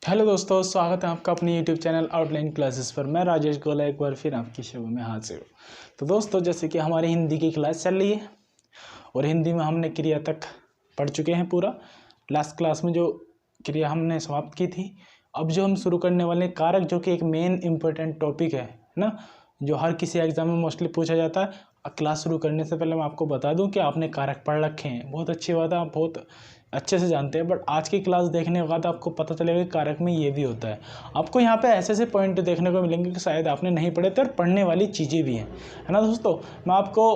Hello दोस्तों, स्वागत है आपका अपने यूट्यूब चैनल आउटलाइन क्लासेस पर। मैं राजेश गोला एक बार फिर आपकी सेवा में हाजिर हूँ। तो दोस्तों, जैसे कि हमारी हिंदी की क्लास चल रही है और हिंदी में हमने क्रिया तक पढ़ चुके हैं पूरा। लास्ट क्लास में जो क्रिया हमने समाप्त की थी, अब जो हम शुरू करने वाले हैं कारक, जो कि एक मेन इंपॉर्टेंट टॉपिक है ना, जो हर किसी एग्जाम में मोस्टली पूछा जाता है। क्लास शुरू करने से पहले मैं आपको बता दूं कि आपने कारक पढ़ रखे हैं, बहुत अच्छी बात है, आप बहुत अच्छे से जानते हैं। बट आज की क्लास देखने के बाद आपको पता चलेगा कि कारक में ये भी होता है। आपको यहाँ पे ऐसे ऐसे पॉइंट देखने को मिलेंगे कि शायद आपने नहीं पढ़े थे और पढ़ने वाली चीज़ें भी हैं, है ना दोस्तों। मैं आपको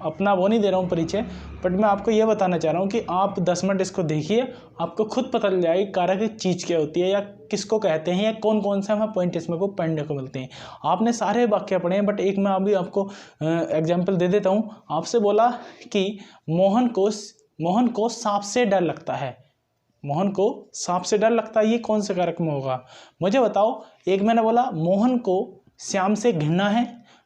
अपना वो नहीं दे रहा हूँ परिचय, बट मैं आपको ये बताना चाह रहा हूँ कि आप 10 मिनट इसको देखिए, आपको खुद पता चल जाएगी कारक एक चीज़ क्या होती है या किसको कहते हैं या कौन कौन से हमें पॉइंट इसमें को पढ़ने को मिलते हैं। आपने सारे वाक्य पढ़े हैं, बट एक मैं अभी आपको एग्जाम्पल दे देता हूँ। आपसे बोला कि मोहन को सांप से डर लगता है। मोहन को सांप से डर लगता है, ये कौन से कारक में होगा मुझे बताओ। एक मैंने बोला मोहन को श्याम से घृणा है,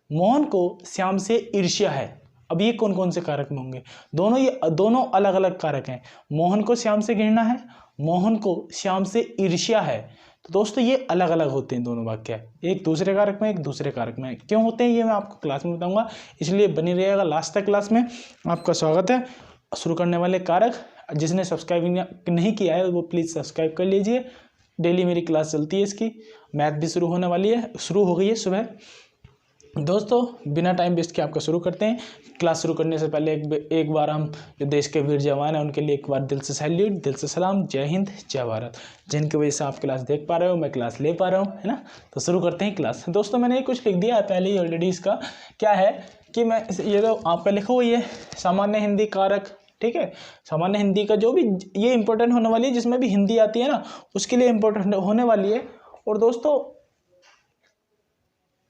मोहन को श्याम से ईर्ष्या है। अब ये कौन कौन से कारक में होंगे? दोनों अलग अलग कारक हैं। मोहन को श्याम से घृणा है, मोहन को श्याम से ईर्ष्या है। तो दोस्तों ये अलग अलग होते हैं दोनों वाक्य, एक दूसरे कारक में, एक दूसरे कारक में। क्यों होते हैं ये मैं आपको क्लास में बताऊंगा, इसलिए बनी रहेगा लास्ट तक। क्लास में आपका स्वागत है। शुरू करने वाले कारक, जिसने सब्सक्राइब नहीं किया है वो प्लीज़ सब्सक्राइब कर लीजिए। डेली मेरी क्लास चलती है, इसकी मैथ भी शुरू होने वाली है, शुरू हो गई है सुबह। दोस्तों बिना टाइम वेस्ट के आपका शुरू करते हैं। क्लास शुरू करने से पहले एक बार हम जो देश के वीर जवान हैं उनके लिए एक बार दिल से सैल्यूट, दिल से सलाम, जय हिंद जय भारत, जिनकी वजह से आप क्लास देख पा रहे हो, मैं क्लास ले पा रहा हूँ, है ना। तो शुरू करते हैं क्लास। दोस्तों मैंने ये कुछ लिख दिया है पहले ही ऑलरेडी। इसका क्या है कि मैं ये तो आपका लिखो, ये सामान्य हिंदी कारक, ठीक है। सामान्य हिंदी का जो भी ये इंपॉर्टेंट होने वाली है, जिसमें भी हिंदी आती है ना उसके लिए इंपॉर्टेंट होने वाली है। और दोस्तों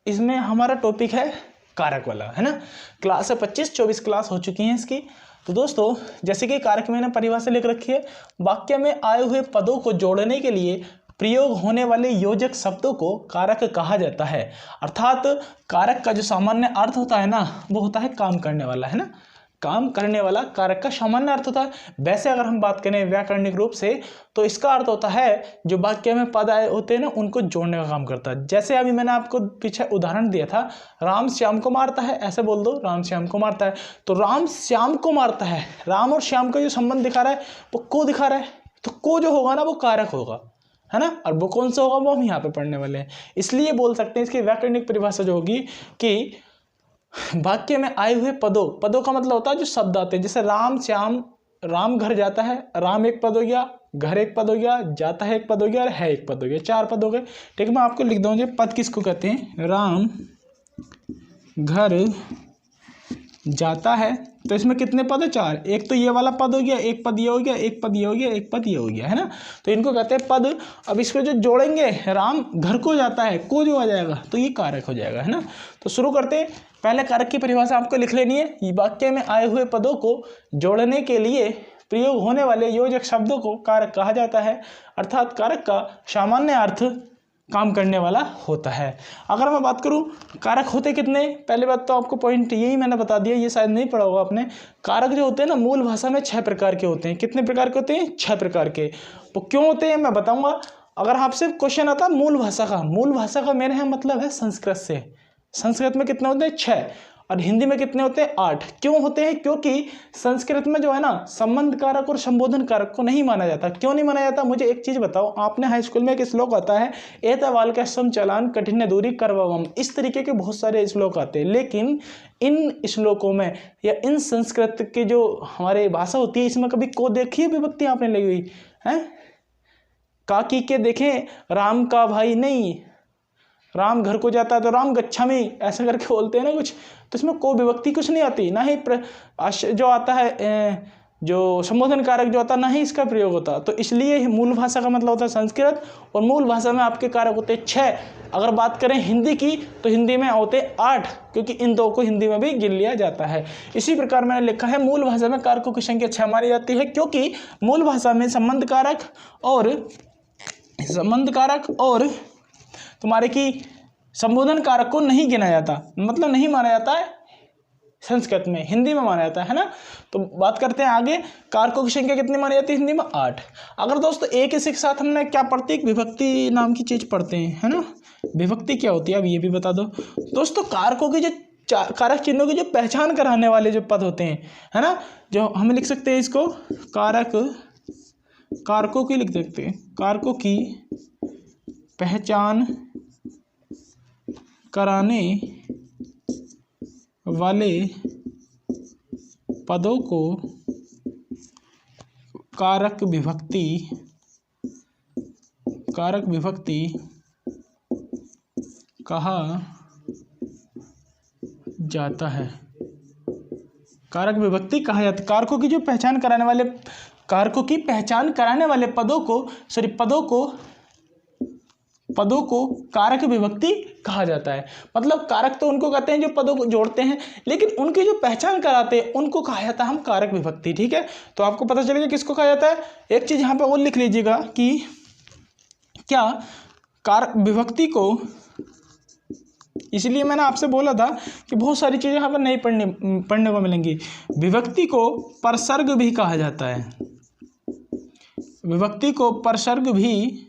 इसमें हमारा टॉपिक है कारक वाला, है ना। क्लास है 25-24 क्लास हो चुकी हैं इसकी। तो दोस्तों जैसे कि कारक में मैंने परिभाषा लिख रखी है, वाक्य में आए हुए पदों को जोड़ने के लिए प्रयोग होने वाले योजक शब्दों को कारक कहा जाता है। अर्थात कारक का जो सामान्य अर्थ होता है ना, वो होता है काम करने वाला, है ना। काम करने वाला कारक का सामान्य अर्थ होता है। वैसे अगर हम बात करें व्याकरणिक रूप से, तो इसका अर्थ होता है जो वाक्य में पद आए होते हैं ना उनको जोड़ने का काम करता है। जैसे अभी मैंने आपको पीछे उदाहरण दिया था, राम श्याम को मारता है, ऐसे बोल दो, राम श्याम को मारता है। तो राम श्याम को मारता है, राम और श्याम का जो संबंध दिखा रहा है वो को दिखा रहा है। तो को जो होगा ना वो कारक होगा, है ना। और वो कौन सा होगा वो हम यहाँ पे पढ़ने वाले हैं। इसलिए बोल सकते हैं इसकी व्याकरणिक परिभाषा जो होगी कि वाक्य में आए हुए पदों का मतलब होता है जो शब्द आते हैं। जैसे राम श्याम, राम घर जाता है, राम एक पद हो गया, घर एक पद हो गया, जाता है एक पद हो गया और है एक पद हो गया, 4 पद हो गए। ठीक है, मैं आपको लिख दूँ पद किसको कहते हैं। राम घर जाता है, तो इसमें कितने पद है? 4। एक तो ये वाला पद हो गया, एक पद ये हो गया, एक पद ये हो गया, एक पद ये हो गया, है ना। तो इनको कहते हैं पद। अब इसको जो जोड़ेंगे, राम घर को जाता है, को जो आ जाएगा तो ये कारक हो जाएगा, है ना। तो शुरू करते हैं। पहले कारक की परिभाषा आपको लिख लेनी है। वाक्य में आए हुए पदों को जोड़ने के लिए प्रयोग होने वाले योजक शब्दों को कारक कहा जाता है। अर्थात कारक का सामान्य अर्थ काम करने वाला होता है। अगर मैं बात करूं कारक होते कितने, पहले बात तो आपको पॉइंट यही मैंने बता दिया, ये शायद नहीं पढ़ा होगा आपने। कारक जो होते हैं ना मूल भाषा में 6 प्रकार के होते हैं। कितने प्रकार के होते हैं? 6 प्रकार के। तो क्यों होते हैं मैं बताऊंगा। अगर आपसे क्वेश्चन आता है मूल भाषा का मेरा मतलब है संस्कृत से। संस्कृत में कितने होते हैं? 6। और हिंदी में कितने होते हैं? 8। क्यों होते हैं? क्योंकि संस्कृत में जो है ना संबंध कारक और संबोधन कारक को नहीं माना जाता। क्यों नहीं माना जाता? मुझे एक चीज बताओ, आपने हाई स्कूल में एक श्लोक आता है, एतवाल का सम चलान कठिन दूरी करवावम। इस तरीके के बहुत सारे श्लोक आते हैं, लेकिन इन श्लोकों में या इन संस्कृत के जो हमारे भाषा होती है इसमें कभी को देखी विभक्ति आपने लगी हुई है? काकी के देखें, राम का भाई नहीं, राम घर को जाता है तो राम गच्छामि ऐसा करके बोलते हैं ना कुछ, तो इसमें को विभक्ति कुछ नहीं आती, ना ही जो आता है जो संबोधन कारक जो आता है ना ही इसका प्रयोग होता। तो इसलिए मूल भाषा का मतलब होता है संस्कृत, और मूल भाषा में आपके कारक होते हैं 6। अगर बात करें हिंदी की तो हिंदी में होते 8, क्योंकि इन 2 को हिंदी में भी गिन लिया जाता है। इसी प्रकार मैंने लिखा है मूल भाषा में कारकों की संख्या 6 मानी जाती है, क्योंकि मूल भाषा में संबंध कारक और तुम्हारे की संबोधन कारक को नहीं गिना जाता, मतलब नहीं माना जाता है। संस्कृत में, हिंदी में माना जाता है ना। तो बात करते हैं आगे, कारकों की संख्या कितनी मानी जाती है हिंदी में? 8। अगर दोस्तों एक इसी के साथ हमने क्या पढ़ते हैं, विभक्ति नाम की चीज़ पढ़ते हैं, है ना। विभक्ति क्या होती है अब ये भी बता दो दोस्तों। कारकों की जो कारक चिन्हों की जो पहचान कराने वाले जो पद होते हैं, है ना, जो हम लिख सकते हैं इसको कारकों की लिख सकते हैं, कारकों की पहचान कराने वाले पदों को कारक विभक्ति कहा जाता है। कारक विभक्ति कहा जाता है। कारकों की पहचान कराने वाले पदों को कारक विभक्ति कहा जाता है। मतलब कारक तो उनको कहते हैं जो पदों को जोड़ते हैं, लेकिन उनकी जो पहचान कराते हैं उनको कहा जाता है हम कारक विभक्ति। ठीक है, तो आपको पता चलेगा किसको कहा जाता है। एक चीज यहाँ पे और लिख लीजिएगा कि क्या कारक विभक्ति को, इसलिए मैंने आपसे बोला था कि बहुत सारी चीजें यहाँ पर नहीं पढ़ने को मिलेंगी। विभक्ति को परसर्ग भी कहा जाता है। विभक्ति को परसर्ग भी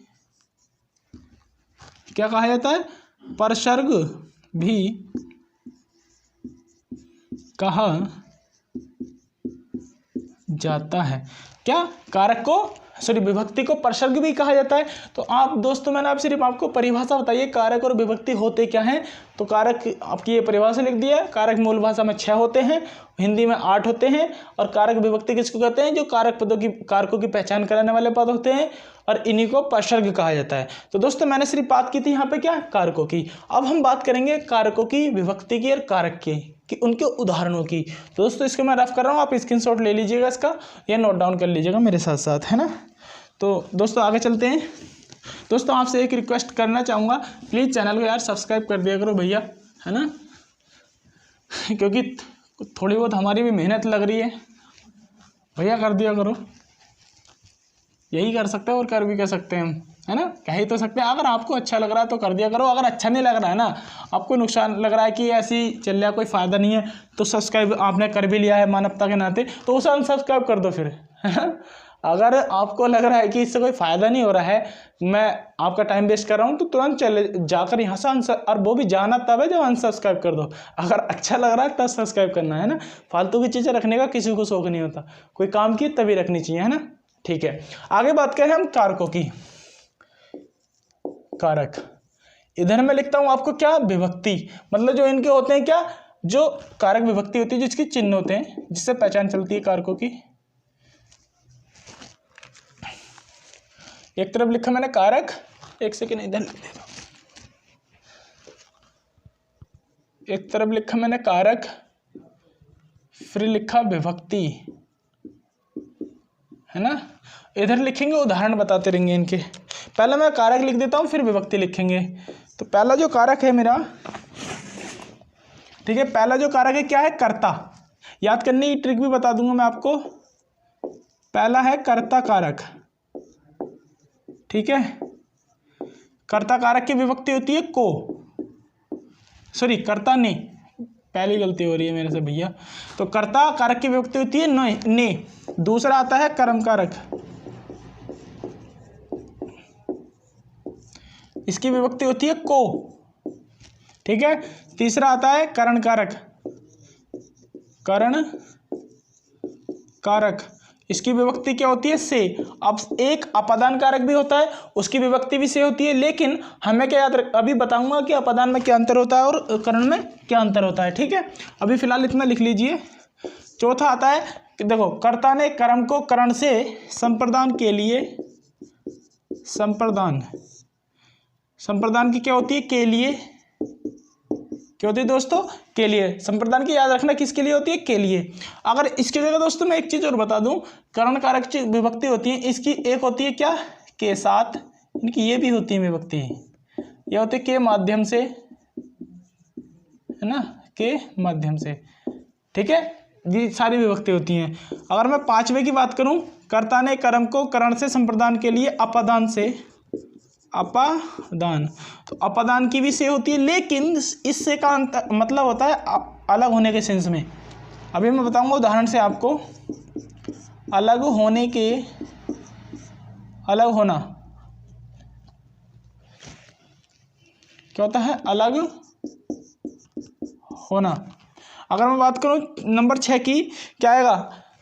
क्या कहा जाता है? परसर्ग भी कहा जाता है। क्या कारक को विभक्ति को परसर्ग भी कहा जाता है। तो आप दोस्तों मैंने सिर्फ आपको परिभाषा बताइए कारक और विभक्ति होते क्या हैं। तो कारक आपकी ये परिभाषा लिख दिया। कारक मूल भाषा में 6 होते हैं, हिंदी में 8 होते हैं। और कारक विभक्ति किसको कहते हैं? जो कारकों की पहचान कराने वाले पद होते हैं, और इन्हीं को परसर्ग कहा जाता है। तो दोस्तों मैंने सिर्फ बात की थी यहाँ पे क्या, कारकों की। अब हम बात करेंगे कारकों की, विभक्ति की और कारक की, कि उनके उदाहरणों की। तो दोस्तों इसको मैं रफ कर रहा हूँ, आप स्क्रीनशॉट ले लीजिएगा इसका, या नोट डाउन कर लीजिएगा मेरे साथ साथ, है ना। तो दोस्तों आगे चलते हैं। दोस्तों आपसे एक रिक्वेस्ट करना चाहूँगा, प्लीज़ चैनल को यार सब्सक्राइब कर दिया करो भैया, है ना, क्योंकि थोड़ी बहुत हमारी भी मेहनत लग रही है भैया, कर दिया करो। यही कर सकते हैं और कर भी कर सकते हैं हम, है ना, कह ही तो सकते हैं। अगर आपको अच्छा लग रहा है तो कर दिया करो, अगर अच्छा नहीं लग रहा है ना, आपको नुकसान लग रहा है कि ऐसी चल रहा है कोई फ़ायदा नहीं है, तो सब्सक्राइब आपने कर भी लिया है मानवता के नाते, तो उसे अनसब्सक्राइब कर दो फिर, है ना। अगर आपको लग रहा है कि इससे कोई फ़ायदा नहीं हो रहा है, मैं आपका टाइम वेस्ट कर रहा हूँ, तो तुरंत चले जाकर यहाँ से और वो भी जाना तब है जब अनसब्सक्राइब कर दो। अगर अच्छा लग रहा है तब सब्सक्राइब करना है ना। फालतू की चीज़ें रखने का किसी को शौक नहीं होता, कोई काम की तभी रखनी चाहिए, है ना। ठीक है, आगे बात करें हम कारकों की। कारक इधर मैं लिखता हूँ आपको क्या, विभक्ति, मतलब जो इनके होते हैं क्या, जो कारक विभक्ति होती है, जिसके चिन्ह होते हैं, जिससे पहचान चलती है कारकों की। एक तरफ लिखा मैंने कारक, एक सेकेंड इधर लिख देता हूं, एक तरफ लिखा मैंने कारक, फिर लिखा विभक्ति, है ना। इधर लिखेंगे, उदाहरण बताते रहेंगे इनके। पहले मैं कारक लिख देता हूं, फिर विभक्ति लिखेंगे। तो पहला जो कारक है मेरा, ठीक है, पहला जो कारक है क्या है, कर्ता। याद करने की ट्रिक भी बता दूंगा मैं आपको। पहला है कर्ता कारक, ठीक है। कर्ता कारक की विभक्ति होती है को, सॉरी कर्ता ने, पहली गलती हो रही है मेरे से भैया। तो कर्ता कारक की विभक्ति होती है ने। दूसरा आता है कर्म कारक, इसकी विभक्ति होती है को, ठीक है। तीसरा आता है करण कारक, करण कारक, इसकी विभक्ति क्या होती है, से। अब एक अपादान कारक भी होता है, उसकी विभक्ति भी से होती है, लेकिन हमें क्या याद अभी बताऊंगा कि अपादान में क्या अंतर होता है और करण में क्या अंतर होता है, ठीक है। अभी फिलहाल इतना लिख लीजिए। चौथा आता है कि देखो, कर्ता ने कर्म को करण से संप्रदान के लिए, संप्रदान की क्या होती है, के लिए, क्या होती है दोस्तों, के लिए। संप्रदान की याद रखना किसके लिए होती है, के लिए। अगर इसकी जगह दोस्तों मैं एक चीज और बता दूं, करण कारक की विभक्ति होती है, इसकी एक होती है क्या, के साथ, इनकी ये भी होती है विभक्ति, ये होती है के माध्यम से, है ना, के माध्यम से, ठीक है। ये सारी विभक्ति होती हैं। अगर मैं 5वें की बात करूं, कर्ता ने कर्म को करण से संप्रदान के लिए अपादान से, अपादान, तो अपादान की भी से होती है, लेकिन इससे का अंतर मतलब होता है अलग होने के सेंस में, अभी मैं बताऊंगा उदाहरण से आपको। अलग होने के, अलग होना क्या होता है? अलग होना। अगर मैं बात करूं नंबर 6 की, क्या आएगा?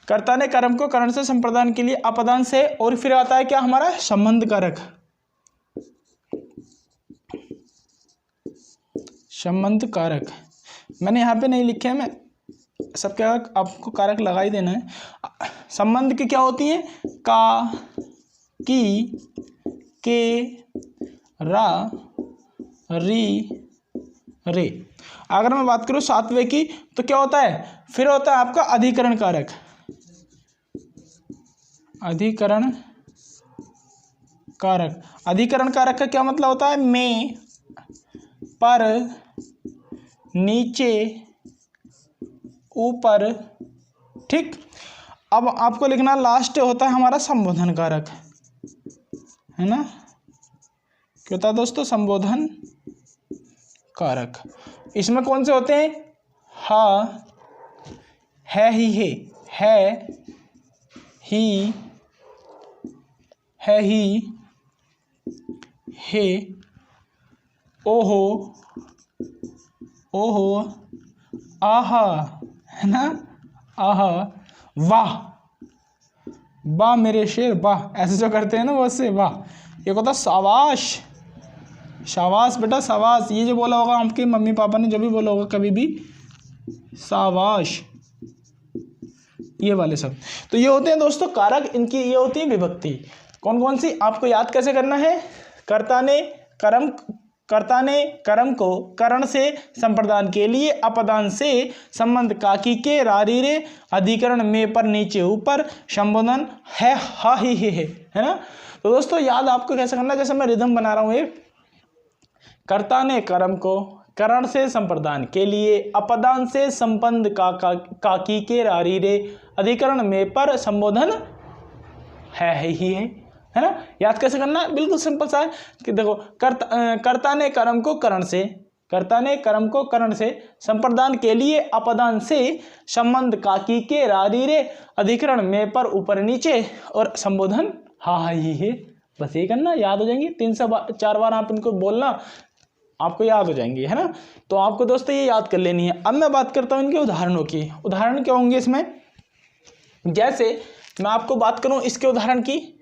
कर्ता ने कर्म को करण से संप्रदान के लिए अपदान से, और फिर आता है क्या हमारा? संबंध कारक। संबंध कारक मैंने यहाँ पे नहीं लिखे हैं, मैं सब क्या आपको कारक लगा ही देना है। संबंध की क्या होती है? का, की, के, रा, री, रे। अगर मैं बात करूं 7वें की, तो क्या होता है? फिर होता है आपका अधिकरण कारक। अधिकरण कारक। अधिकरण कारक का क्या मतलब होता है? में, पर, नीचे, ऊपर, ठीक। अब आपको लिखना लास्ट होता है हमारा संबोधन कारक, है ना? क्या होता है दोस्तों? संबोधन कारक। इसमें कौन से होते हैं? हा, है, ही, है, ही, है, ही, हे, ओहो, ओहो, आहा, है ना? आहा, वाह, वाह मेरे शेर, वाह, ऐसे जो करते हैं ना वो से वाह। ये होता शाबाश, शाबाश बेटा शाबाश। ये जो बोला होगा आपके मम्मी पापा ने, जो भी बोला होगा कभी भी, शाबाश, ये वाले सब। तो ये होते हैं दोस्तों कारक, इनकी ये होती है विभक्ति। कौन कौन सी आपको याद कैसे करना है? कर्ता ने कर्म को करण से संप्रदान के लिए अपदान से, संबंध काकी के, रारी रे, अधिकरण में, पर, नीचे, ऊपर, संबोधन है, हा, ही, है ना? तो दोस्तों याद आपको कैसे करना है? जैसे मैं रिदम बना रहा हूं, ये कर्ता ने कर्म को करण से संप्रदान के लिए अपदान से, संबंध काकी के, रारी रे, अधिकरण में, पर, संबोधन है, ही है ना? याद कैसे करना? बिल्कुल सिंपल सा है कि देखो, कर्ता ने कर्म को करण से, कर्ता ने कर्म को करण से संप्रदान के लिए अपदान से, संबंध काकी के, रारी रे, अधिकरण में, पर, ऊपर, नीचे, और संबोधन हा, ही है। बस ये करना, याद हो जाएंगे। 3 से 4 बार आप इनको बोलना, आपको याद हो जाएंगी, है ना? तो आपको दोस्तों ये याद कर लेनी है। अब मैं बात करता हूँ इनके उदाहरणों की। उदाहरण क्या होंगे इसमें? जैसे मैं आपको बात करूं इसके उदाहरण की,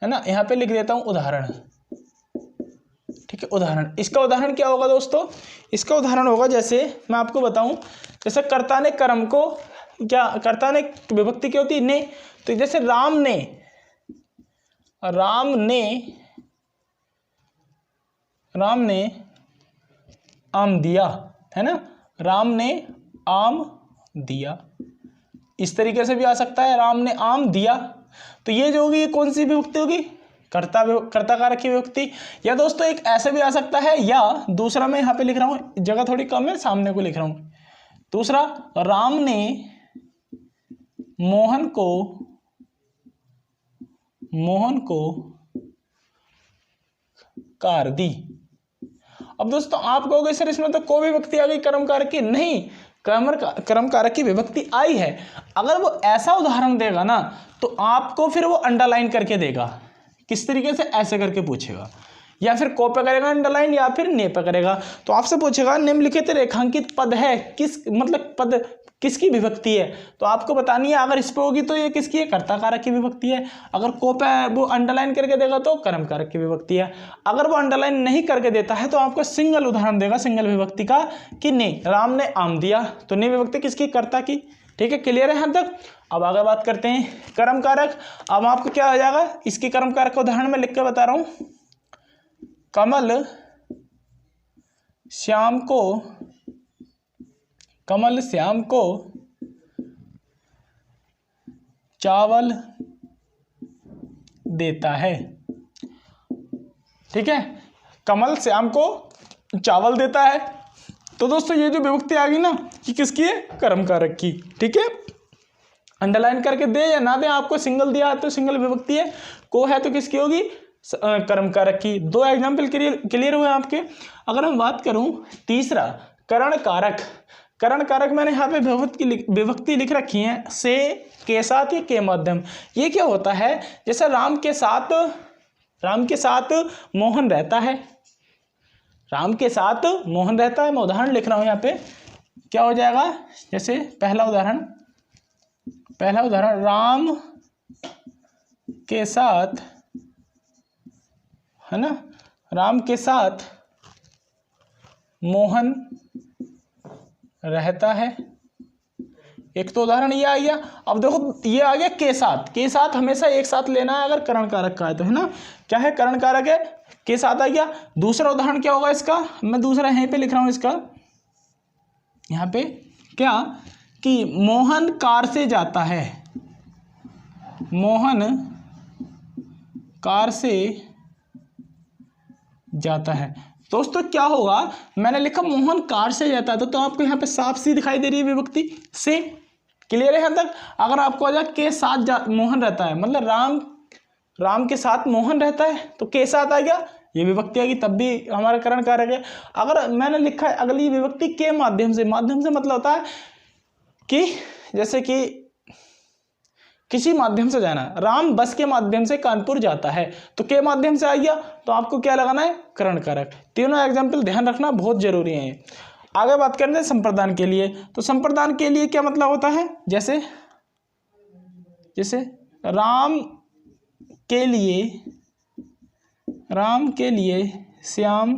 है ना? यहाँ पे लिख देता हूं उदाहरण, ठीक है? उदाहरण, इसका उदाहरण क्या होगा दोस्तों? इसका उदाहरण होगा, जैसे मैं आपको बताऊं, जैसे कर्ता ने कर्म को, क्या कर्ता ने विभक्ति क्या होती है? ने। तो जैसे राम ने आम दिया, है ना? राम ने आम दिया, इस तरीके से भी आ सकता है, राम ने आम दिया। तो ये जो होगी, ये कौन सी विभक्ति होगी? कर्ता कारक की विभक्ति। या दोस्तों एक ऐसे भी आ सकता है, या दूसरा मैं यहाँ पे लिख रहा हूँ, जगह थोड़ी कम है, सामने को लिख रहा हूँ। दूसरा, राम ने मोहन को कार दी। अब दोस्तों आप कहोगे सर इसमें तो कोई विभक्ति आ गई कर्म कारक की। नहीं, कर्म कारक की विभक्ति आई है। अगर वो ऐसा उदाहरण देगा ना, तो आपको फिर वो अंडरलाइन करके देगा। किस तरीके से? ऐसे करके पूछेगा, या फिर को पे करेगा अंडरलाइन, या फिर ने पे करेगा। तो आपसे पूछेगा निम्नलिखित रेखांकित पद है, किस मतलब पद किसकी विभक्ति है? तो आपको बतानी है। अगर इस पे होगी तो ये किसकी है? कर्ता कारक की विभक्ति है। अगर को पे वो अंडरलाइन करके देगा तो कर्म कारक की विभक्ति है। अगर वो अंडरलाइन नहीं करके देता है तो आपको सिंगल उदाहरण देगा, सिंगल विभक्ति का, कि ने, राम ने आम दिया। तो ने विभक्ति किसकी? कर्ता की। ठीक है, क्लियर है यहाँ तक? अब आगे बात करते हैं कर्म कारक। अब आपको क्या हो जाएगा? इसकी कर्म कारक का उदाहरण मैं लिख के बता रहा हूं। कमल श्याम को चावल देता है। ठीक है, कमल श्याम को चावल देता है। तो दोस्तों ये जो विभक्ति आ गई ना, ये किसकी है? कर्म कारक की। ठीक है, अंडरलाइन करके दे या ना दे, आपको सिंगल दिया तो सिंगल विभक्ति है, को है तो किसकी होगी? कर्म कारक की। 2 एग्जाम्पल क्लियर हुए आपके। अगर हम बात करूं तीसरा, करण कारक। करण कारक मैंने यहाँ पे विभक्ति लिख रखी है, से, के साथ या के माध्यम। ये क्या होता है, जैसे राम के साथ मोहन रहता है, राम के साथ मोहन रहता है। मैं उदाहरण लिख रहा हूं यहाँ पे, क्या हो जाएगा, जैसे पहला उदाहरण, राम के साथ, है ना, राम के साथ मोहन रहता है। एक तो उदाहरण ये आ गया। अब देखो ये आ गया के साथ हमेशा एक साथ लेना है अगर करण कारक का है तो, है ना। क्या है, करण कारक है, के साथ आ गया। दूसरा उदाहरण क्या होगा इसका, मैं दूसरा यहीं पे लिख रहा हूं इसका, यहाँ पे क्या, कि मोहन कार से जाता है, मोहन कार से जाता है। दोस्तों क्या होगा, मैंने लिखा मोहन कार से जाता है तो आपको यहाँ पे साफ सी दिखाई दे रही है विभक्ति से। क्लियर है यहाँ तक। अगर आपको आ जाए के साथ मोहन रहता है, मतलब राम के साथ मोहन रहता है तो के साथ आ गया, ये विभक्ति आ गई, तब भी हमारा करण कारक है। अगर मैंने लिखा है अगली विभक्ति के माध्यम से मतलब होता है कि जैसे कि किसी माध्यम से जाना, राम बस के माध्यम से कानपुर जाता है तो के माध्यम से आ गया, तो आपको क्या लगाना है, करण कारक। तीनों एग्जाम्पल ध्यान रखना बहुत जरूरी है। आगे बात करते हैं संप्रदान के लिए। तो संप्रदान के लिए क्या मतलब होता है, जैसे राम के लिए श्याम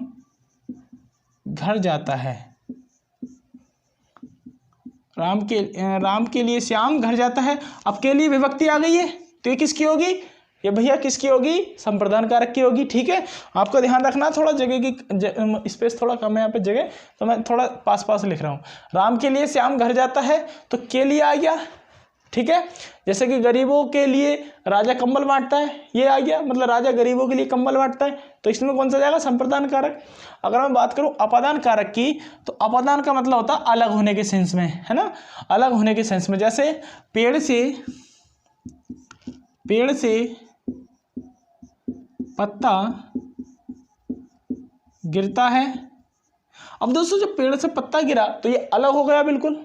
घर जाता है, राम के लिए श्याम घर जाता है। अब के लिए विभक्ति आ गई है तो ये किसकी होगी, ये भैया किसकी होगी, संप्रदान कारक की होगी। ठीक है, आपको ध्यान रखना, थोड़ा जगह की स्पेस थोड़ा कम है यहाँ पे जगह, तो मैं थोड़ा पास लिख रहा हूँ। राम के लिए श्याम घर जाता है तो के लिए आ गया। ठीक है, जैसे कि गरीबों के लिए राजा कंबल बांटता है, ये आ गया, मतलब राजा गरीबों के लिए कंबल बांटता है, तो इसमें कौन सा जाएगा, संप्रदान कारक। अगर मैं बात करूं अपादान कारक की, तो अपादान का मतलब होता है अलग होने के सेंस में, है ना, अलग होने के सेंस में। जैसे पेड़ से पत्ता गिरता है। अब दोस्तों जब पेड़ से पत्ता गिरा तो ये अलग हो गया बिल्कुल,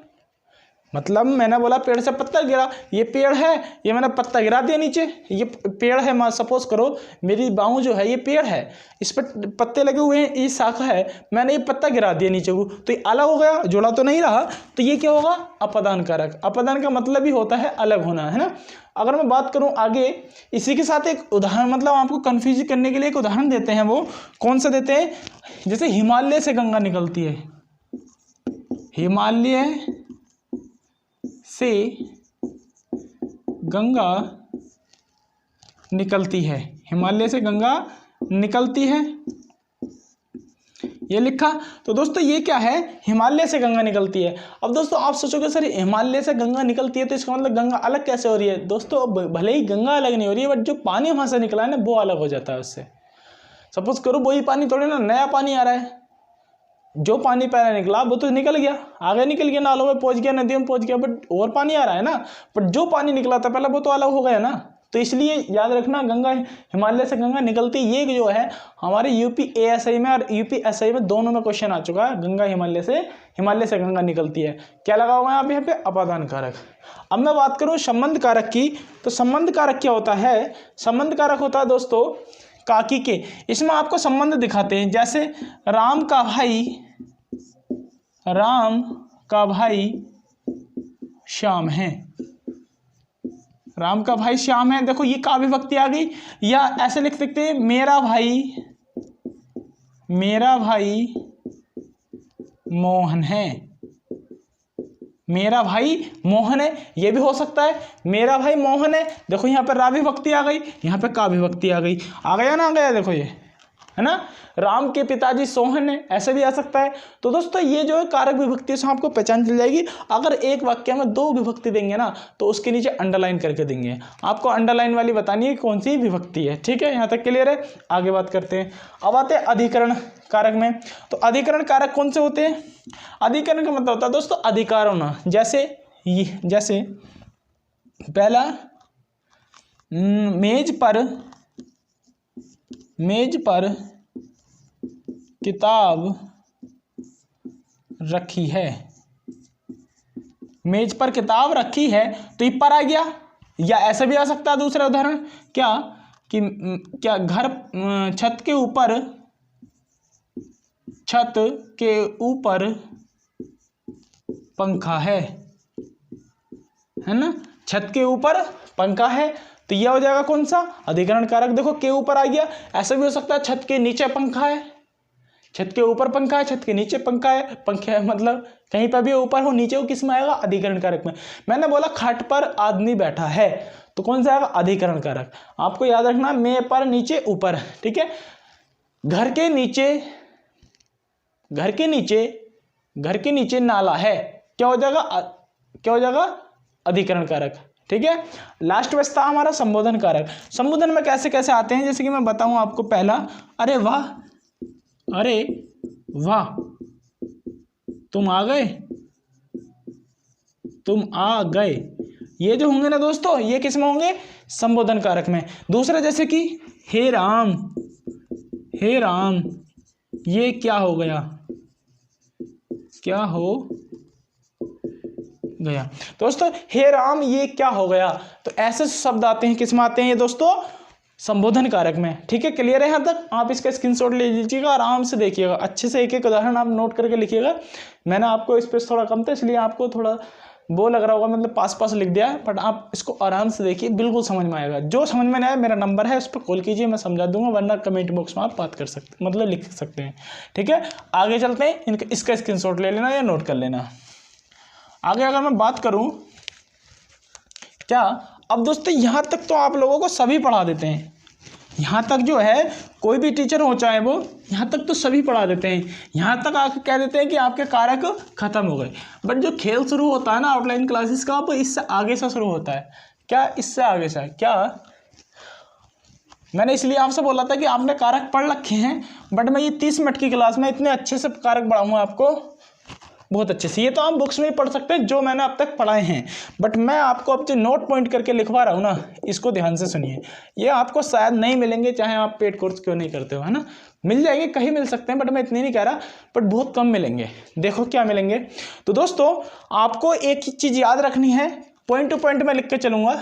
मतलब मैंने बोला पेड़ से पत्ता गिरा, ये पेड़ है, ये मैंने पत्ता गिरा दिया नीचे, ये पेड़ है। मान सपोज करो मेरी बाहू जो है ये पेड़ है, इस पर पत्ते लगे हुए हैं, ये शाखा है, मैंने ये पत्ता गिरा दिया नीचे को, तो ये अलग हो गया, जुड़ा तो नहीं रहा, तो ये क्या होगा, अपदान कारक। अपदान का मतलब ही होता है अलग होना, है ना। अगर मैं बात करूं आगे, इसी के साथ एक उदाहरण, मतलब आपको कंफ्यूज करने के लिए एक उदाहरण देते हैं, वो कौन सा देते हैं, जैसे हिमालय से गंगा निकलती है, हिमालय से गंगा निकलती है, हिमालय से गंगा निकलती है, ये लिखा। तो दोस्तों ये क्या है, हिमालय से गंगा निकलती है। अब दोस्तों आप सोचोगे सर हिमालय से गंगा निकलती है तो इसका मतलब गंगा अलग कैसे हो रही है। दोस्तों भले ही गंगा अलग नहीं हो रही है, बट जो पानी वहां से निकला है ना वो अलग हो जाता है उससे। सपोज करो वही पानी थोड़े ना नया पानी आ रहा है, जो पानी पहले निकला वो तो निकल गया, आगे निकल गया, नालों में पहुंच गया, नदियों में पहुंच गया, बट और पानी आ रहा है ना, बट जो पानी निकला था पहले वो तो अलग हो गया ना। तो इसलिए याद रखना, गंगा हिमालय से गंगा निकलती, ये जो है हमारे यूपी एएसआई में और यूपी एसआई में दोनों में क्वेश्चन आ चुका है, गंगा हिमालय से गंगा निकलती है। क्या लगा हुआ है यहाँ पे, अपादान कारक। अब मैं बात करूँ संबंध कारक की, तो संबंध कारक क्या होता है, संबंध कारक होता है दोस्तों काकी के, इसमें आपको संबंध दिखाते हैं। जैसे राम का भाई श्याम है, राम का भाई श्याम है, देखो ये का विभक्ति आ गई। या ऐसे लिख सकते हैं मेरा भाई मोहन है, मेरा भाई मोहन है, ये भी हो सकता है मेरा भाई मोहन है। देखो यहाँ पर रा विभक्ति आ गई, यहाँ पे का विभक्ति आ गई, आ गया ना, आ गया, देखो ये है ना। राम के पिताजी सोहन है, ऐसे भी आ सकता है। तो दोस्तों ये जो है कारक विभक्ति से आपको पहचान चल जाएगी। अगर एक वाक्य में दो विभक्ति देंगे ना तो उसके नीचे अंडरलाइन करके देंगे, आपको अंडरलाइन वाली बतानी है कौन सी विभक्ति है। ठीक है, यहाँ तक क्लियर है। आगे बात करते हैं, अब आते हैं अधिकरण कारक में। तो अधिकरण कारक कौन से होते हैं, अधिकरण का मतलब होता है दोस्तों अधिकार होना। जैसे पहला मेज पर किताब रखी है, मेज पर किताब रखी है तो ये पर आ गया। या ऐसा भी आ सकता है दूसरा उदाहरण, क्या कि क्या घर छत के ऊपर पंखा है ना, छत के ऊपर पंखा है, तो यह हो जाएगा कौन सा, अधिकरण कारक। देखो के ऊपर आ गया। ऐसा भी हो सकता है छत के नीचे पंखा है, छत के ऊपर पंखा है, छत के नीचे पंखा है, पंखे है मतलब कहीं पर भी ऊपर हो नीचे हो, किस में आएगा, अधिकरण कारक में। मैंने बोला खाट पर आदमी बैठा है तो कौन सा आएगा, अधिकरण कारक। आपको याद रखना में पर नीचे ऊपर, ठीक है। घर के नीचे नाला है, क्या हो जाएगा, अधिकरण कारक, ठीक है। लास्ट बचता हमारा संबोधन कारक। संबोधन में कैसे कैसे आते हैं, जैसे कि मैं बताऊं आपको। पहला, अरे वाह तुम आ गए, ये जो होंगे ना दोस्तों, ये किस में होंगे, संबोधन कारक में। दूसरा जैसे कि हे राम ये क्या हो गया दोस्तों, हे राम ये क्या हो गया। तो ऐसे शब्द आते हैं, किस में आते हैं ये दोस्तों, संबोधन कारक में, ठीक है। क्लियर है यहाँ तक। आप इसका स्क्रीनशॉट ले लीजिएगा, आराम से देखिएगा, अच्छे से एक एक उदाहरण आप नोट करके लिखिएगा। मैंने आपको स्पेस थोड़ा कम था इसलिए आपको थोड़ा वो लग रहा होगा, मतलब पास लिख दिया है, बट आप इसको आराम से देखिए, बिल्कुल समझ में आएगा। जो समझ में नहीं आया, मेरा नंबर है, उस पर कॉल कीजिए, मैं समझा दूंगा, वरना कमेंट बॉक्स में आप बात कर सकते, मतलब लिख सकते हैं, ठीक है। आगे चलते हैं, इसका स्क्रीनशॉट ले लेना या नोट कर लेना। आगे अगर मैं बात करूं, क्या अब दोस्तों यहाँ तक तो आप लोगों को सभी पढ़ा देते हैं, यहाँ तक जो है कोई भी टीचर हो चाहे वो, यहाँ तक तो सभी पढ़ा देते हैं, यहाँ तक आके कह देते हैं कि आपके कारक खत्म हो गए। बट जो खेल शुरू होता है ना आउटलाइन क्लासेस का, वो इससे आगे से शुरू होता है। क्या इससे आगे से, क्या मैंने इसलिए आपसे बोला था कि आपने कारक पढ़ रखे हैं, बट मैं ये 30 मिनट की क्लास में इतने अच्छे से कारक पढ़ाऊंगा आपको, बहुत अच्छे से। ये तो आप बुक्स में ही पढ़ सकते हैं जो मैंने अब तक पढ़ाए हैं, बट मैं आपको अब जो नोट पॉइंट करके लिखवा रहा हूँ ना, इसको ध्यान से सुनिए। ये आपको शायद नहीं मिलेंगे, चाहे आप पेड कोर्स क्यों नहीं करते हो, है ना। मिल जाएंगे, कहीं मिल सकते हैं, बट मैं इतनी नहीं कह रहा, बट बहुत कम मिलेंगे। देखो क्या मिलेंगे। तो दोस्तों आपको एक ही चीज़ याद रखनी है, पॉइंट टू पॉइंट में लिख के चलूँगा।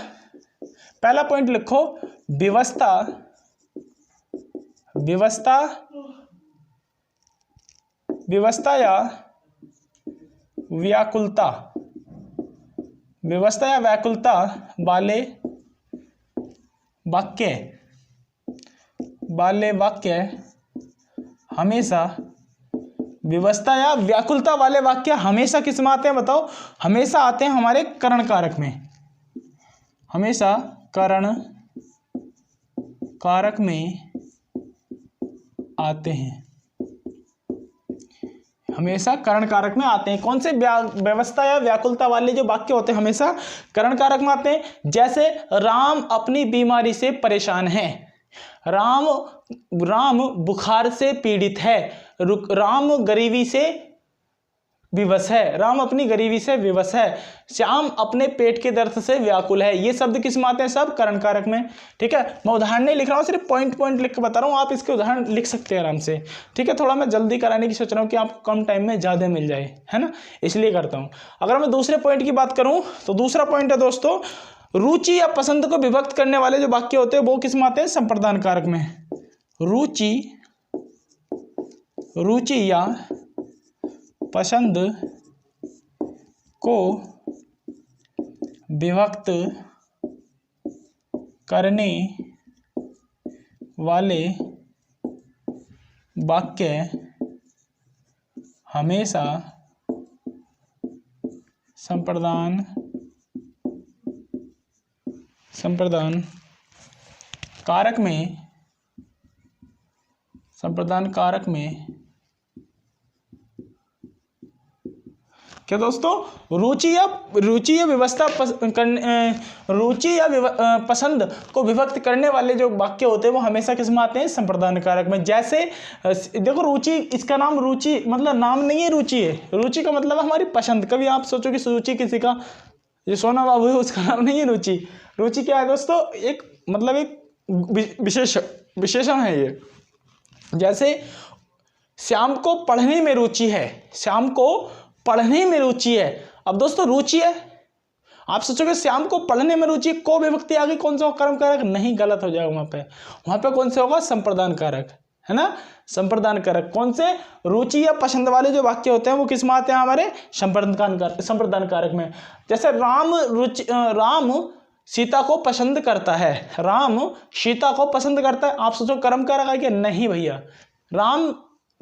पहला पॉइंट लिखो, व्यवस्था या व्याकुलता वाले वाक्य हमेशा, व्यवस्था या व्याकुलता वाले वाक्य हमेशा किस में आते हैं बताओ, हमेशा आते हैं हमारे करण कारक में, हमेशा करण कारक में आते हैं, हमेशा करण कारक में आते हैं। कौन से व्यवस्था या व्याकुलता वाले जो वाक्य होते हैं हमेशा करण कारक में आते हैं। जैसे राम अपनी बीमारी से परेशान है, राम बुखार से पीड़ित है, राम गरीबी से विवश है, राम अपनी गरीबी से विवश है, श्याम अपने पेट के दर्द से व्याकुल है। ये शब्द किस में आते हैं, सब करण कारक में, ठीक है। मैं उदाहरण नहीं लिख रहा हूँ, सिर्फ पॉइंट लिख के बता रहा हूँ, आप इसके उदाहरण लिख सकते हैं आराम से, ठीक है। थोड़ा मैं जल्दी कराने की सोच रहा हूँ कि आपको कम टाइम में ज़्यादा मिल जाए, है ना, इसलिए करता हूँ। अगर मैं दूसरे पॉइंट की बात करूँ तो दूसरा पॉइंट है दोस्तों, रुचि या पसंद को विभक्त करने वाले जो वाक्य होते हैं वो किस में आते हैं, संप्रदान कारक में। रुचि या पसंद को विभक्त करने वाले वाक्य हमेशा संप्रदान कारक में क्या दोस्तों, रुचि या पसंद को विभक्त करने वाले जो वाक्य होते हैं वो हमेशा किस में आते हैं, संप्रदान कारक में। जैसे देखो रुचि, इसका नाम रुचि मतलब नाम नहीं है, रुचि है, रुचि का मतलब हमारी पसंद। कभी आप सोचो कि रुचि किसी का, जो सोना बाबू है उसका नाम नहीं है रुचि। रुचि क्या है दोस्तों, एक मतलब एक विशेषण है ये। जैसे श्याम को पढ़ने में रुचि है, अब दोस्तों रुचि है, आप सोचोगे श्याम को पढ़ने में रुचि, को विभक्ति आ गई, कौन सा कर्म कारक, नहीं, गलत हो जाएगा वहां पे कौन से होगा, संप्रदान कारक, है ना, संप्रदान कारक। कौन से, रुचि या पसंद वाले जो वाक्य होते हैं वो किस में आते हैं, हमारे संप्रदान कारक में। जैसे राम सीता को पसंद करता है, राम सीता को पसंद करता है, आप सोचो कर्म कारक आ गया, नहीं भैया, राम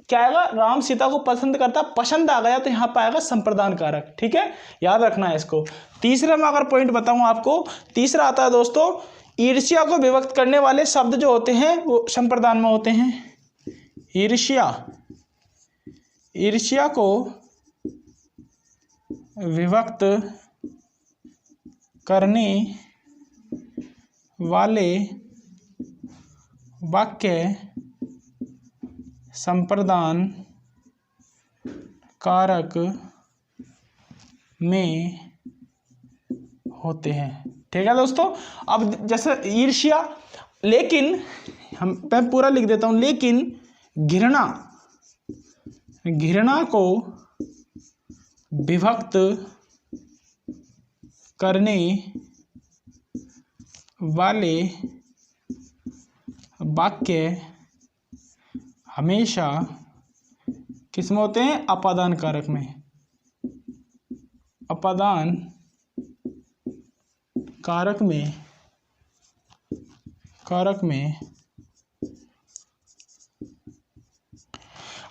क्या आएगा, राम सीता को पसंद करता, पसंद आ गया तो यहाँ पर आएगा संप्रदान कारक, ठीक है, याद रखना है इसको। तीसरा में अगर पॉइंट बताऊं आपको, तीसरा आता है दोस्तों, ईर्ष्या को विभक्त करने वाले शब्द जो होते हैं वो संप्रदान में होते हैं। ईर्ष्या को विभक्त करने वाले वाक्य संप्रदान कारक में होते हैं, ठीक है दोस्तों। अब जैसे ईर्ष्या, लेकिन मैं पूरा लिख देता हूं, लेकिन घृणा को विभक्त करने वाले वाक्य हमेशा किस में होते हैं, अपादान कारक में, अपादान कारक में।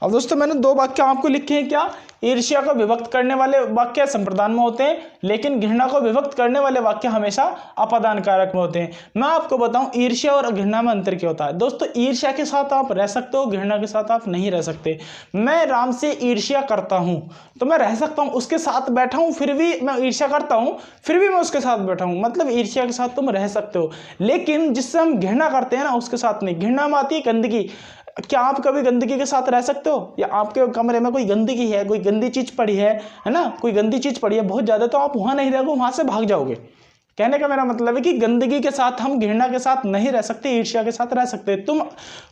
अब दोस्तों मैंने दो वाक्य आपको लिखे हैं, क्या, ईर्ष्या को विभक्त करने वाले वाक्य संप्रदान में होते हैं, लेकिन घृणा को विभक्त करने वाले वाक्य हमेशा अपादान कारक में होते हैं। मैं आपको बताऊं ईर्ष्या और घृणा में अंतर क्या होता है। दोस्तों ईर्ष्या के साथ आप रह सकते हो, घृणा के साथ आप नहीं रह सकते। मैं राम से ईर्ष्या करता हूं तो मैं रह सकता हूं, उसके साथ बैठा हूं फिर भी मैं ईर्ष्या करता हूं, फिर भी मैं उसके साथ बैठा हूं, मतलब ईर्ष्या के साथ तुम रह सकते हो, लेकिन जिससे हम घृणा करते हैं ना उसके साथ नहीं। घृणा में आती है गंदगी। क्या आप कभी गंदगी के साथ रह सकते हो, या आपके कमरे में कोई गंदगी है, कोई गंदी चीज पड़ी है ना, कोई गंदी चीज पड़ी है बहुत ज्यादा, तो आप वहां नहीं रहोगे, वहां से भाग जाओगे। कहने का मेरा मतलब है कि गंदगी के साथ हम घृणा के साथ नहीं रह सकते, ईर्ष्या के साथ रह सकते। तुम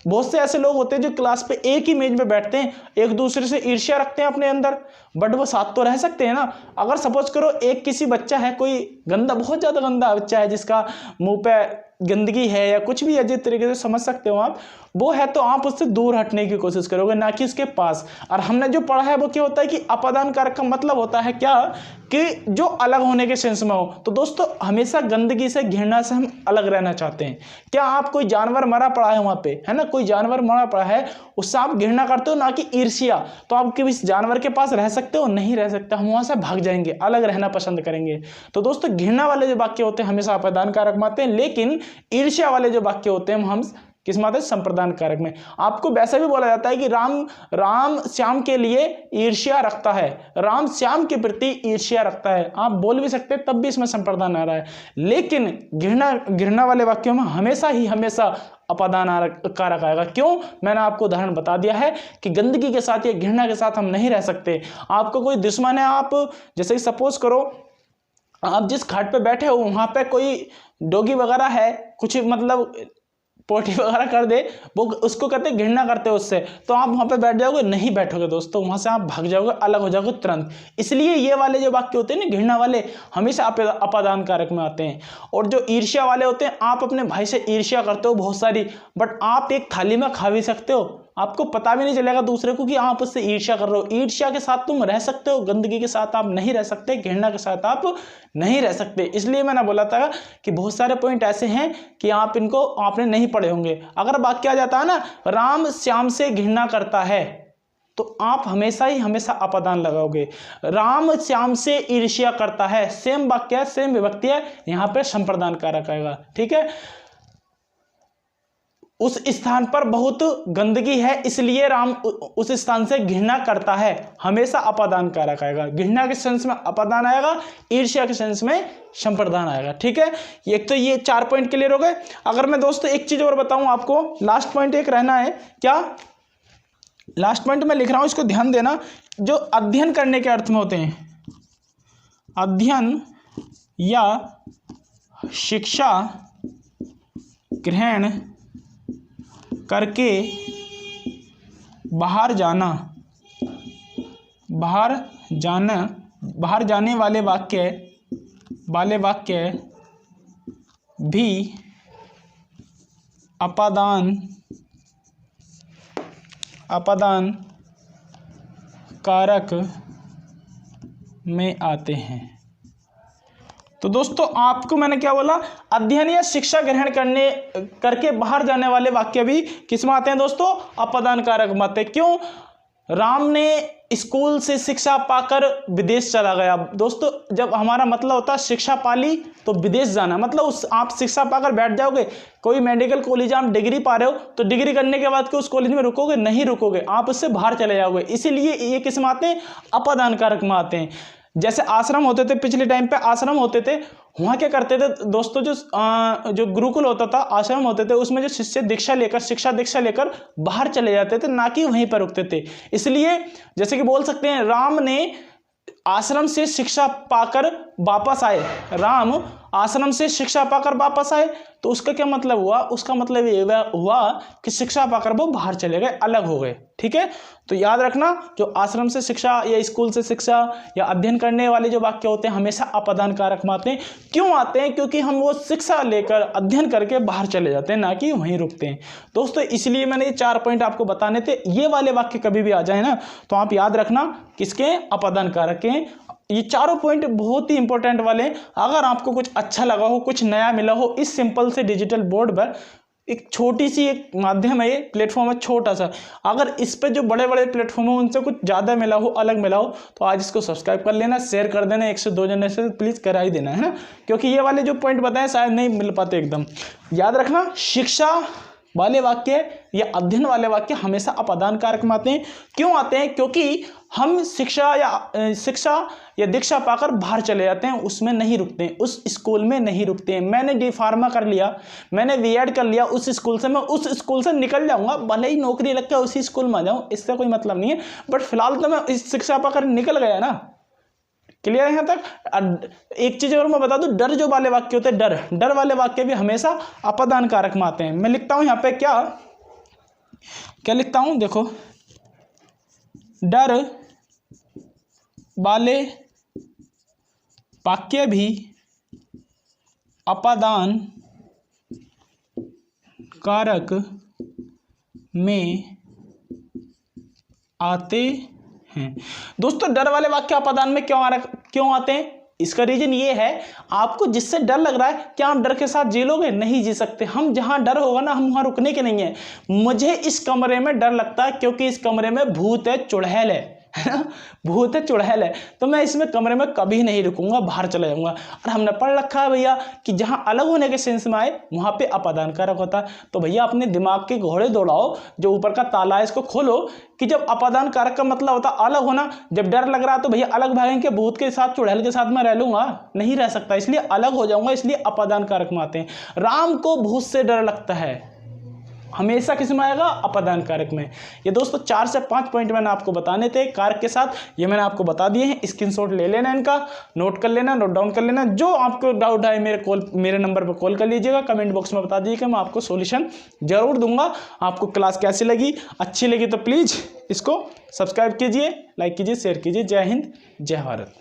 बहुत से ऐसे लोग होते हैं जो क्लास पे एक ही मेज पे बैठते हैं, एक दूसरे से ईर्ष्या रखते हैं अपने अंदर, बट वो साथ तो रह सकते हैं ना। अगर सपोज करो एक किसी बच्चा है, कोई गंदा, बहुत ज्यादा गंदा बच्चा है जिसका मुंह पे गंदगी है या कुछ भी है, जिस तरीके से समझ सकते हो आप, वो है तो आप उससे दूर हटने की कोशिश करोगे, ना कि उसके पास। और हमने जो पढ़ा है वो क्या होता है कि अपादान कारक का मतलब होता है क्या, कि जो अलग होने के सेंस में हो। तो दोस्तों हमेशा गंदगी से, घृणा से हम अलग रहना चाहते हैं। क्या आप कोई जानवर मरा पड़ा है वहां पे, है ना, कोई जानवर मरा पड़ा है, उससे आप घृणा करते हो, ना कि ईर्ष्या, तो आप किस जानवर के पास रह सकते हो, नहीं रह सकते, हम वहां से भाग जाएंगे, अलग रहना पसंद करेंगे। तो दोस्तों घृणा वाले जो वाक्य होते हैं हमेशा अपादान कारक में आते हैं, लेकिन ईर्ष्या वाले जो वाक्य होते हैं हम किस में आते हैं, संप्रदान कारक में। आपको वैसा भी बोला जाता है कि राम श्याम के लिए ईर्ष्या रखता है, राम श्याम के प्रति ईर्ष्या रखता है, आप बोल भी सकते हैं, तब भी इसमें संप्रदान आ रहा है। लेकिन घृणा वाले वाक्यों में हमेशा अपादान कारक आएगा। क्यों, मैंने आपको उदाहरण बता दिया है कि गंदगी के साथ या घृणा के साथ हम नहीं रह सकते। आपको कोई दुश्मन है, आप जैसे सपोज करो आप जिस खाट पे बैठे हो वहां पे कोई डोगी वगैरह है, कुछ मतलब पोटी वगैरह कर दे, वो उसको कहते हैं घृणा करते हो उससे, तो आप वहां पे बैठ जाओगे, नहीं बैठोगे दोस्तों, वहां से आप भाग जाओगे, अलग हो जाओगे तुरंत। इसलिए ये वाले जो वाक्य होते हैं ना घृणा वाले, हमेशा अपादान कारक में आते हैं। और जो ईर्ष्या वाले होते हैं, आप अपने भाई से ईर्ष्या करते हो बहुत सारी, बट आप एक थाली में खा भी सकते हो, आपको पता भी नहीं चलेगा दूसरे को कि आप उससे ईर्ष्या कर रहे हो। ईर्ष्या के साथ तुम रह सकते हो, गंदगी के साथ आप नहीं रह सकते, घृणा के साथ आप नहीं रह सकते। इसलिए मैंने बोला था कि बहुत सारे पॉइंट ऐसे हैं कि आप इनको आपने नहीं पढ़े होंगे। अगर वाक्य आ जाता है ना, राम श्याम से घृणा करता है, तो आप हमेशा अपादान लगाओगे। राम श्याम से ईर्ष्या करता है, सेम वाक्य है, सेम विभक्ति है, यहां पे संप्रदान कारक आएगा, ठीक है। उस स्थान पर बहुत गंदगी है, इसलिए राम उस स्थान से घृणा करता है, हमेशा अपादान कारक आएगा। घृणा के सेंस में अपादान आएगा, ईर्ष्या के सेंस में संप्रदान आएगा, ठीक है। एक तो ये 4 पॉइंट क्लियर हो गए। अगर मैं दोस्तों एक चीज और बताऊं आपको, लास्ट पॉइंट एक रहना है, क्या लास्ट पॉइंट मैं लिख रहा हूं, इसको ध्यान देना, जो अध्ययन करने के अर्थ में होते हैं, अध्ययन या शिक्षा ग्रहण करके बाहर जाना बाहर जाने वाले वाक्य भी अपादान कारक में आते हैं। तो दोस्तों आपको मैंने क्या बोला, अध्ययन या शिक्षा ग्रहण करके बाहर जाने वाले वाक्य भी किस में आते हैं दोस्तों, अपादान कारक में आते हैं। क्यों? राम ने स्कूल से शिक्षा पाकर विदेश चला गया। दोस्तों जब हमारा मतलब होता है शिक्षा पाली तो विदेश जाना, मतलब आप शिक्षा पाकर बैठ जाओगे, कोई मेडिकल कॉलेज आप डिग्री पा रहे हो तो डिग्री करने के बाद उस कॉलेज में रुकोगे, नहीं रुकोगे, आप उससे बाहर चले जाओगे। इसीलिए ये किस में आते हैं, अपादान कारक में आते हैं। जैसे आश्रम होते थे, पिछले टाइम पे आश्रम होते थे, वहाँ क्या करते थे दोस्तों, जो गुरुकुल होता था, आश्रम होते थे, उसमें जो शिक्षा दीक्षा लेकर बाहर चले जाते थे, ना कि वहीं पर रुकते थे। इसलिए जैसे कि बोल सकते हैं राम ने आश्रम से शिक्षा पाकर वापस आए, राम आश्रम से शिक्षा पाकर वापस आए, तो उसका क्या मतलब हुआ, उसका मतलब ये हुआ कि शिक्षा पाकर वो बाहर चले गए, अलग हो गए। ठीक है, तो याद रखना जो आश्रम से शिक्षा या स्कूल से शिक्षा या अध्ययन करने वाले जो वाक्य होते हैं हमेशा अपादान कारक में आते हैं। क्यों आते हैं? क्योंकि हम वो शिक्षा लेकर अध्ययन करके बाहर चले जाते हैं, ना कि वहीं रुकते हैं। दोस्तों इसलिए मैंने ये 4 पॉइंट आपको बताने थे। ये वाले वाक्य कभी भी आ जाए ना तो आप याद रखना किसके, अपादान कारक के। ये चारों पॉइंट बहुत ही इंपॉर्टेंट वाले। अगर आपको कुछ अच्छा लगा हो, कुछ नया मिला हो, इस सिंपल से डिजिटल बोर्ड पर एक छोटी सी एक माध्यम है, ये प्लेटफॉर्म है छोटा सा, अगर इस पे जो बड़े बड़े प्लेटफॉर्म है उनसे कुछ ज़्यादा मिला हो, अलग मिला हो, तो आज इसको सब्सक्राइब कर लेना, शेयर कर देना, 1 से 2 जने से प्लीज़ करा ही देना, है ना, क्योंकि ये वाले जो पॉइंट बताए शायद नहीं मिल पाते एकदम। याद रखना शिक्षा वाले वाक्य या अध्ययन वाले वाक्य हमेशा अपादान कारक में आते हैं। क्यों आते हैं? क्योंकि हम शिक्षा या दीक्षा पाकर बाहर चले जाते हैं, उसमें नहीं रुकते हैं, उस स्कूल में नहीं रुकते हैं। मैंने डी फार्मा कर लिया, मैंने बीएड कर लिया उस स्कूल से, मैं उस स्कूल से निकल जाऊंगा, भले ही नौकरी लग के उसी स्कूल में आ जाऊँ, इससे कोई मतलब नहीं है, बट फिलहाल तो मैं इस शिक्षा पाकर निकल गया ना। क्लियर है यहाँ तक? एक चीज और मैं बता दूं, डर जो वाले वाक्य होते हैं, डर वाले वाक्य भी हमेशा अपादान कारक में आते हैं। मैं लिखता हूं यहाँ पे क्या लिखता हूं, देखो, डर वाले वाक्य भी अपादान कारक में आते हैं। दोस्तों डर वाले वाक्य अपादान में क्यों आते हैं? इसका रीजन ये है, आपको जिससे डर लग रहा है, क्या आप डर के साथ जी लोगे? नहीं जी सकते। हम जहां डर होगा ना, हम वहां रुकने के नहीं है। मुझे इस कमरे में डर लगता है क्योंकि इस कमरे में भूत है, चुड़ैल है ना, भूत है, चुड़ैल है, तो मैं इसमें कमरे में कभी नहीं रुकूंगा, बाहर चला जाऊंगा। और हमने पढ़ रखा है भैया कि जहां अलग होने के सेंस में आए वहां पे अपादान कारक होता है। तो भैया अपने दिमाग के घोड़े दौड़ाओ, जो ऊपर का ताला है इसको खोलो, कि जब अपादान कारक का मतलब होता है अलग होना। जब डर लग रहा है तो भैया अलग भागेंगे, भूत के साथ चुड़ैल के साथ मैं रह लूंगा? नहीं रह सकता, इसलिए अलग हो जाऊंगा, इसलिए अपादान कारक में आते हैं। राम को भूत से डर लगता है, हमेशा किस में आएगा? अपादान कारक में। ये दोस्तों 4 से 5 पॉइंट मैंने आपको बताने थे कारक के साथ, ये मैंने आपको बता दिए हैं। स्क्रीनशॉट ले लेना, इनका नोट कर लेना, नोट डाउन कर लेना। जो आपको डाउट है मेरे नंबर पर कॉल कर लीजिएगा, कमेंट बॉक्स में बता दीजिएगा, मैं आपको सॉल्यूशन जरूर दूंगा। आपको क्लास कैसी लगी? अच्छी लगी तो प्लीज़ इसको सब्सक्राइब कीजिए, लाइक कीजिए, शेयर कीजिए। जय हिंद, जय भारत।